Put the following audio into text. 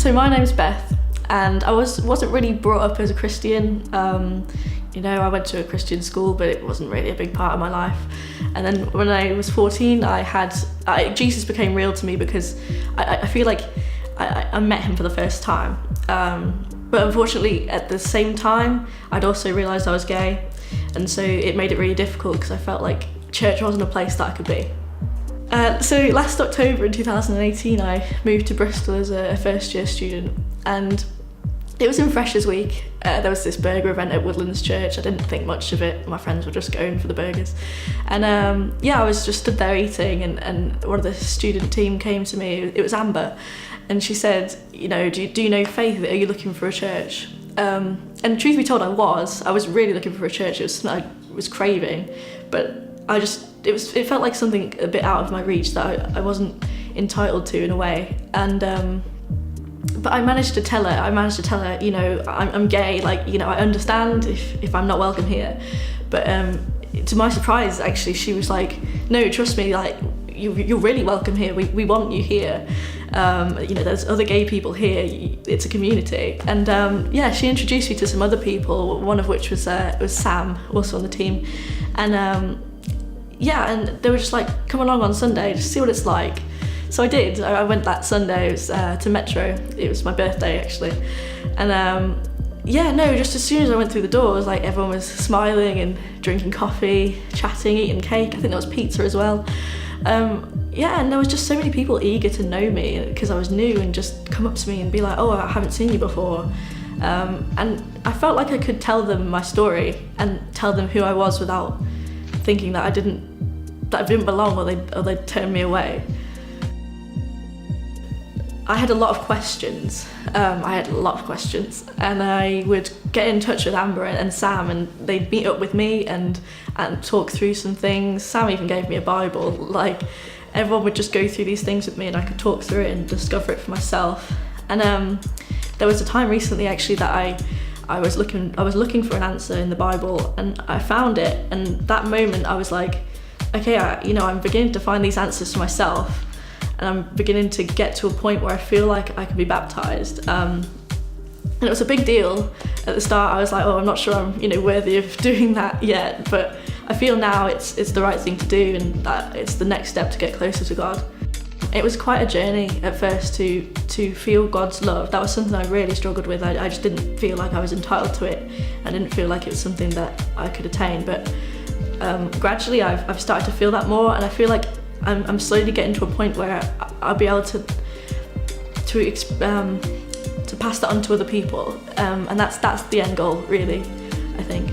So my name's Beth, and I wasn't really brought up as a Christian. I went to a Christian school, but it wasn't really a big part of my life. And then when I was 14, Jesus became real to me because I feel like I met him for the first time. But unfortunately, at the same time, I'd also realised I was gay, and so it made it really difficult because I felt like church wasn't a place that I could be. So last October in 2018, I moved to Bristol as a first year student, and it was in Freshers Week. There was this burger event at Woodlands church. I didn't think much of it. My friends were just going for the burgers. And I was just stood there eating, and one of the student team came to me. It was Amber, and she said, do you know Faith? Are you looking for a church? And truth be told, I was really looking for a church. It was something I was craving, but it felt like something a bit out of my reach that I wasn't entitled to in a way. And but I managed to tell her, I'm gay, I understand if I'm not welcome here. But to my surprise, actually, she was like, no, trust me, you're really welcome here. We want you here. There's other gay people here. It's a community. And she introduced me to some other people, one of which was Sam, also on the team. And and they were just like, come along on Sunday, just see what it's like. So I did. I went that Sunday. It was to Metro. It was my birthday, actually. And just as soon as I went through the door, it was like everyone was smiling and drinking coffee, chatting, eating cake. I think there was pizza as well. And there was just so many people eager to know me because I was new and just come up to me and be like, oh, I haven't seen you before. And I felt like I could tell them my story and tell them who I was without thinking that I didn't belong or they'd turn me away. I had a lot of questions. And I would get in touch with Amber and Sam, and they'd meet up with me and talk through some things. Sam even gave me a Bible. Everyone would just go through these things with me, and I could talk through it and discover it for myself. And there was a time recently actually that I was looking for an answer in the Bible, and I found it. And that moment I was like, okay, I'm beginning to find these answers for myself. And I'm beginning to get to a point where I feel like I can be baptised. And it was a big deal. At the start, I was like, oh, I'm not sure I'm, worthy of doing that yet. But I feel now it's the right thing to do, and that it's the next step to get closer to God. It was quite a journey at first to feel God's love. That was something I really struggled with. I just didn't feel like I was entitled to it. I didn't feel like it was something that I could attain. But gradually, I've started to feel that more, and I feel like I'm slowly getting to a point where I'll be able to pass that on to other people, and that's the end goal, really, I think.